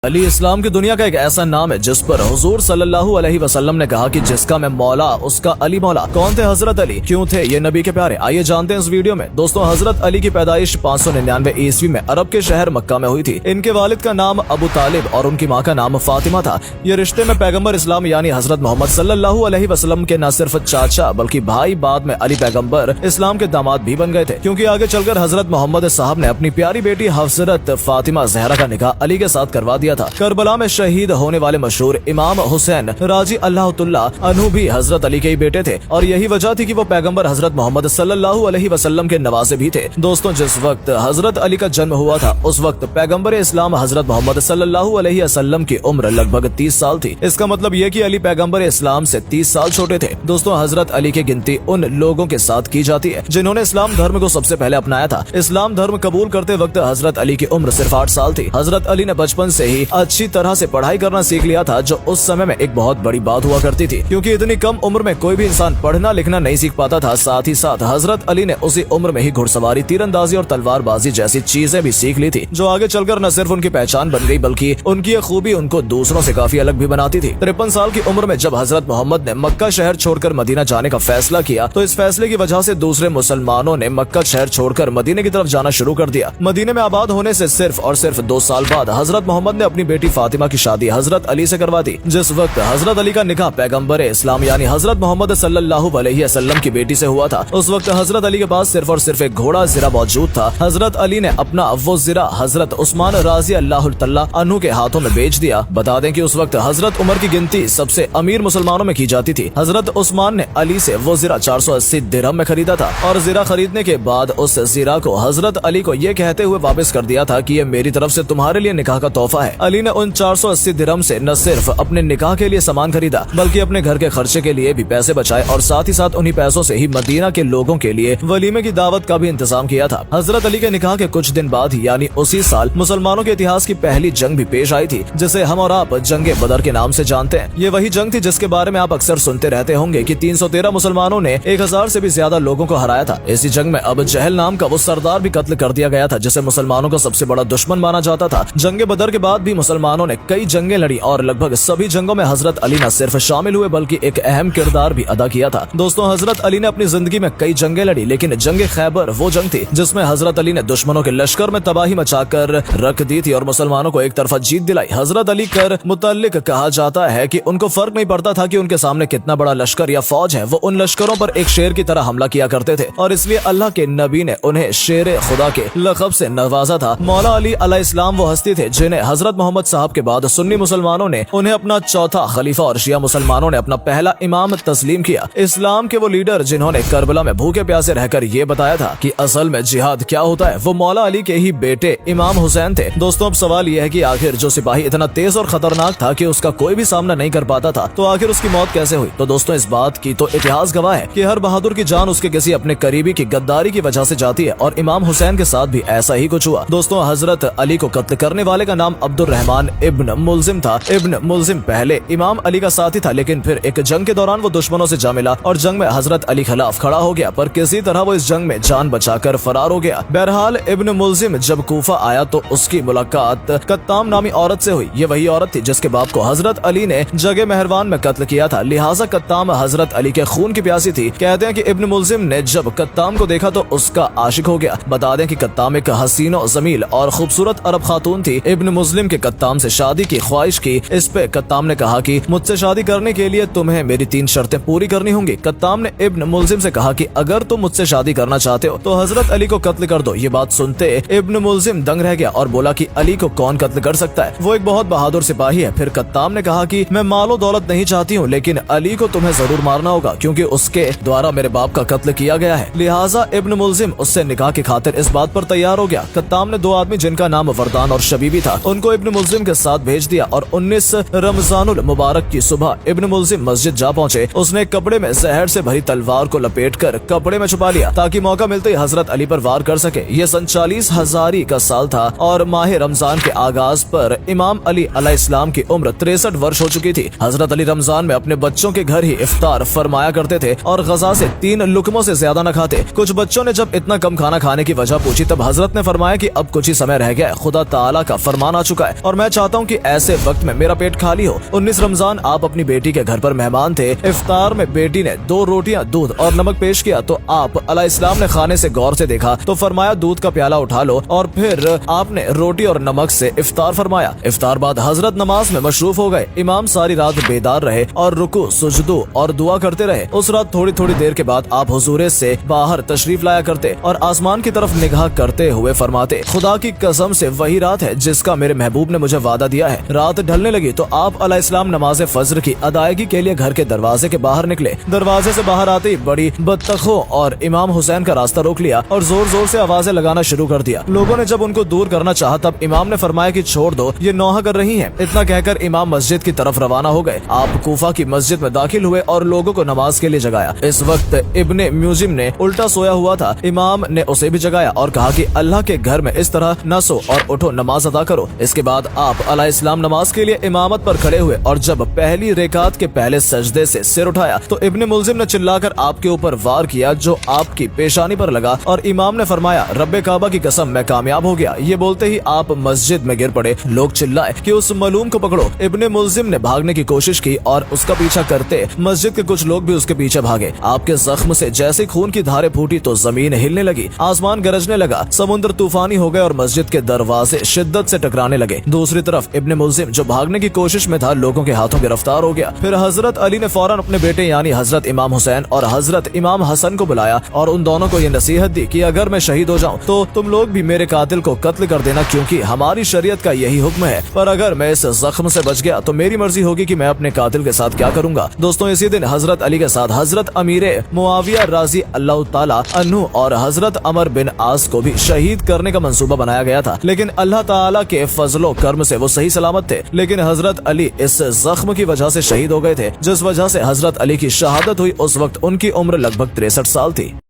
अली इस्लाम की दुनिया का एक ऐसा नाम है जिस पर हुजूर सल्लल्लाहु अलैहि वसल्लम ने कहा कि जिसका मैं मौला उसका अली मौला। कौन थे हजरत अली, क्यों थे ये नबी के प्यारे, आइए जानते हैं इस वीडियो में। दोस्तों, हजरत अली की पैदाइश 599 ईस्वी में अरब के शहर मक्का में हुई थी। इनके वालिद का नाम अबू तालिब और उनकी माँ का नाम फातिमा था। ये रिश्ते में पैगम्बर इस्लाम यानी हजरत मोहम्मद सल्लल्लाहु अलैहि वसल्लम के न सिर्फ चाचा बल्कि भाई, बाद में अली पैगम्बर इस्लाम के दामाद भी बन गए थे, क्योंकि आगे चलकर हजरत मोहम्मद साहब ने अपनी प्यारी बेटी हजरत फातिमा जहरा का निकाह अली के साथ करवा दिया था। करबला में शहीद होने वाले मशहूर इमाम हुसैन राजी अल्लाह तुल्ला अन्हु भी हजरत अली के ही बेटे थे, और यही वजह थी कि वो पैगम्बर हजरत मोहम्मद सल्लल्लाहु अलैहि वसल्लम के नवासे भी थे। दोस्तों, जिस वक्त हजरत अली का जन्म हुआ था उस वक्त पैगम्बर इस्लाम हजरत मोहम्मद सल्लल्लाहु अलैहि वसल्लम की उम्र लगभग 30 साल थी। इसका मतलब ये कि अली पैगम्बर इस्लाम से 30 साल छोटे थे। दोस्तों, हजरत अली की गिनती उन लोगों के साथ की जाती है जिन्होंने इस्लाम धर्म को सबसे पहले अपनाया था। इस्लाम धर्म कबूल करते वक्त हजरत अली की उम्र सिर्फ 8 साल थी। हजरत अली ने बचपन से ही अच्छी तरह से पढ़ाई करना सीख लिया था, जो उस समय में एक बहुत बड़ी बात हुआ करती थी, क्योंकि इतनी कम उम्र में कोई भी इंसान पढ़ना लिखना नहीं सीख पाता था। साथ ही साथ हजरत अली ने उसी उम्र में ही घुड़सवारी, तीरंदाजी और तलवारबाजी जैसी चीजें भी सीख ली थी, जो आगे चलकर न सिर्फ उनकी पहचान बन गई बल्कि उनकी ये खूबी उनको दूसरों से काफी अलग भी बनाती थी। 53 साल की उम्र में जब हजरत मोहम्मद ने मक्का शहर छोड़कर मदीना जाने का फैसला किया, तो इस फैसले की वजह से दूसरे मुसलमानों ने मक्का शहर छोड़कर मदीने की तरफ जाना शुरू कर दिया। मदीने में आबाद होने से सिर्फ और सिर्फ 2 साल बाद हजरत मोहम्मद ने अपनी बेटी फातिमा की शादी हजरत अली से करवा दी। जिस वक्त हजरत अली का निकाह पैगम्बर इस्लाम यानी हजरत मोहम्मद सल्लल्लाहु अलैहि वसल्लम की बेटी से हुआ था, उस वक्त हजरत अली के पास सिर्फ और सिर्फ एक घोड़ा ज़िरा मौजूद था। हजरत अली ने अपना वो ज़िरा हजरत उस्मान राजी अल्लाह तआला अन्हु के हाथों में बेच दिया। बता दें कि उस वक्त हजरत उमर की गिनती सबसे अमीर मुसलमानों में की जाती थी। हजरत उस्मान ने अली से वो ज़िरा 480 दिरहम में खरीदा था, और ज़िरा खरीदने के बाद उस ज़िरा को हजरत अली को ये कहते हुए वापस कर दिया था कि ये मेरी तरफ से तुम्हारे लिए निकाह का तोहफा है। अली ने उन 480 दिरहम से न सिर्फ अपने निकाह के लिए सामान खरीदा बल्कि अपने घर के खर्चे के लिए भी पैसे बचाए, और साथ ही साथ उन्हीं पैसों से ही मदीना के लोगों के लिए वलीमे की दावत का भी इंतजाम किया था। हजरत अली के निकाह के कुछ दिन बाद ही यानी उसी साल मुसलमानों के इतिहास की पहली जंग भी पेश आई थी, जिसे हम और आप जंगे बदर के नाम से जानते हैं। ये वही जंग थी जिसके बारे में आप अक्सर सुनते रहते होंगे कि 313 मुसलमानों ने 1000 से भी ज्यादा लोगों को हराया था। इसी जंग में अबू जहल नाम का वो सरदार भी कत्ल कर दिया गया था, जिसे मुसलमानों का सबसे बड़ा दुश्मन माना जाता था। जंगे बदर के बाद भी मुसलमानों ने कई जंगें लड़ी, और लगभग सभी जंगों में हजरत अली न सिर्फ शामिल हुए बल्कि एक अहम किरदार भी अदा किया था। दोस्तों, हजरत अली ने अपनी जिंदगी में कई जंगें लड़ी, लेकिन जंगे खैबर वो जंग थी जिसमें हजरत अली ने दुश्मनों के लश्कर में तबाही मचाकर रख दी थी और मुसलमानों को एक तरफा जीत दिलाई। हजरत अली कर मुतल्लिक कहा जाता है कि उनको फर्क नहीं पड़ता था कि उनके सामने कितना बड़ा लश्कर या फौज है, वो उन लश्करों पर एक शेर की तरह हमला किया करते थे, और इसलिए अल्लाह के नबी ने उन्हें शेर खुदा के लक़ब से नवाजा था। मौला अली अलैहिस्सलाम वो हस्ती थे जिन्हें हजरत मोहम्मद साहब के बाद सुन्नी मुसलमानों ने उन्हें अपना चौथा खलीफा और शिया मुसलमानों ने अपना पहला इमाम तस्लीम किया। इस्लाम के वो लीडर जिन्होंने करबला में भूखे प्यासे रहकर ये बताया था कि असल में जिहाद क्या होता है, वो मौला अली के ही बेटे इमाम हुसैन थे। दोस्तों, अब सवाल ये है कि आखिर जो सिपाही इतना तेज और खतरनाक था कि उसका कोई भी सामना नहीं कर पाता था, तो आखिर उसकी मौत कैसे हुई? तो दोस्तों, इस बात की तो इतिहास गवाह है कि हर बहादुर की जान उसके किसी अपने करीबी की गद्दारी की वजह से जाती है, और इमाम हुसैन के साथ भी ऐसा ही कुछ हुआ। दोस्तों, हजरत अली को कत्ल करने वाले का नाम अब्दुर रहमान इब्न मुल्जिम था। इब्न मुल्जिम पहले इमाम अली का साथी था, लेकिन फिर एक जंग के दौरान वो दुश्मनों से जा मिला और जंग में हजरत अली खिलाफ खड़ा हो गया, पर किसी तरह वो इस जंग में जान बचाकर फरार हो गया। बहरहाल इब्न मुल्जिम जब कूफा आया तो उसकी मुलाकात कत्ताम नामी औरत से हुई। ये वही औरत थी जिसके बाप को हजरत अली ने जगह मेहरबान में कत्ल किया था, लिहाजा कत्ताम हजरत अली के खून की प्यासी थी। कहते हैं कि इब्न मुल्जिम ने जब कत्ताम को देखा तो उसका आशिक हो गया। बता दें कि कत्ताम एक हसीनो जमील और खूबसूरत अरब खातून थी। इब्न मुस्लिम के कत्ताम से शादी की ख्वाहिश की। इस पे कत्ताम ने कहा कि मुझसे शादी करने के लिए तुम्हें मेरी 3 शर्तें पूरी करनी होंगी। कत्ताम ने इब्न मुल्जिम से कहा कि अगर तुम मुझसे शादी करना चाहते हो तो हजरत अली को कत्ल कर दो। ये बात सुनते इब्न मुल्जिम दंग रह गया और बोला कि अली को कौन कत्ल कर सकता है, वो एक बहुत बहादुर सिपाही है। फिर कत्ताम ने कहा कि मैं मालो दौलत नहीं चाहती हूँ, लेकिन अली को तुम्हें जरूर मारना होगा क्योंकि उसके द्वारा मेरे बाप का कत्ल किया गया है। लिहाजा इब्न मुल्जिम उससे निकाह की खातिर इस बात पर तैयार हो गया। कत्ताम ने 2 आदमी जिनका नाम वरदान और शबीबी था उनको इब्न मुल्जिम के साथ भेज दिया, और 19 रमजानुल मुबारक की सुबह इब्न मुल्जिम मस्जिद जा पहुंचे। उसने कपड़े में जहर से भरी तलवार को लपेटकर कपड़े में छुपा लिया ताकि मौका मिलते ही हजरत अली पर वार कर सके। ये सन 40 हजारी का साल था और माह रमजान के आगाज पर इमाम अली अलैहिस्सलाम की उम्र 63 वर्ष हो चुकी थी। हजरत अली रमजान में अपने बच्चों के घर ही इफ्तार फरमाया करते थे और गजा से 3 लुकमों से ज्यादा न खाते। कुछ बच्चों ने जब इतना कम खाना खाने की वजह पूछी तब हजरत ने फरमाया कि अब कुछ ही समय रह गया है, खुदा ताला का फरमान आ चुका है, है और मैं चाहता हूँ कि ऐसे वक्त में मेरा पेट खाली हो। 19 रमजान आप अपनी बेटी के घर पर मेहमान थे। इफ्तार में बेटी ने 2 रोटियां, दूध और नमक पेश किया तो आप अलैहिस्सलाम ने खाने से गौर से देखा तो फरमाया दूध का प्याला उठा लो और फिर आपने रोटी और नमक से इफ्तार फरमाया। इफ्तार बाद हजरत नमाज में मशरूफ हो गए। इमाम सारी रात बेदार रहे और रुकू, सुजदू और दुआ करते रहे। उस रात थोड़ी थोड़ी देर के बाद आप हुजूरे से बाहर तशरीफ लाया करते और आसमान की तरफ निगाह करते हुए फरमाते, खुदा की कसम से वही रात है जिसका मेरे महबूब ने मुझे वादा दिया है। रात ढलने लगी तो आप अलैहिस्सलाम नमाज फज्र की अदायगी के लिए घर के दरवाजे के बाहर निकले। दरवाजे से बाहर आते ही बड़ी बदतखों और इमाम हुसैन का रास्ता रोक लिया और जोर जोर से आवाजें लगाना शुरू कर दिया। लोगों ने जब उनको दूर करना चाहा तब इमाम ने फरमाया कि छोड़ दो, ये नौहा कर रही हैं। इतना कहकर इमाम मस्जिद की तरफ रवाना हो गए। आप कूफा की मस्जिद में दाखिल हुए और लोगों को नमाज के लिए जगाया। इस वक्त इब्ने म्यूजिम ने उल्टा सोया हुआ था। इमाम ने उसे भी जगाया और कहा कि अल्लाह के घर में इस तरह न सो और उठो, नमाज अदा करो। इसके बाद आप अलैहिस्सलाम नमाज के लिए इमामत पर खड़े हुए और जब पहली रेकात के पहले सजदे से सिर उठाया तो इब्ने मुल्जिम ने चिल्लाकर आपके ऊपर वार किया जो आपकी पेशानी पर लगा और इमाम ने फरमाया, रब्बे काबा की कसम मैं कामयाब हो गया। ये बोलते ही आप मस्जिद में गिर पड़े। लोग चिल्लाए कि उस मलूम को पकड़ो। इब्ने मुल्जिम ने भागने की कोशिश की और उसका पीछा करते मस्जिद के कुछ लोग भी उसके पीछे भागे। आपके जख्म से जैसे खून की धारें फूटी तो जमीन हिलने लगी, आसमान गरजने लगा, समुद्र तूफानी हो गए और मस्जिद के दरवाजे शिद्दत से टकराने लगे। दूसरी तरफ इब्ने मुल्जिम जो भागने की कोशिश में था लोगों के हाथों गिरफ्तार हो गया। फिर हजरत अली ने फौरन अपने बेटे यानी हजरत इमाम हुसैन और हजरत इमाम हसन को बुलाया और उन दोनों को ये नसीहत दी कि अगर मैं शहीद हो जाऊं तो तुम लोग भी मेरे कातिल को कत्ल कर देना, क्योंकि हमारी शरीयत का यही हुक्म है। पर अगर मैं इस जख्म से बच गया तो मेरी मर्जी होगी कि मैं अपने कातिल के साथ क्या करूंगा। दोस्तों, इसी दिन हजरत अली के साथ हजरत अमीरे मुआविया राजी अल्लाह ताला अन्हु और हजरत अमर बिन आस को भी शहीद करने का मंसूबा बनाया गया था, लेकिन अल्लाह ताला के फजलो कर्म से वो सही सलामत थे। लेकिन हजरत अली इस जख्म की वजह से शहीद हो गए थे, जिस वजह से हजरत अली की शहादत हुई। उस वक्त उनकी उम्र लगभग 63 साल थी।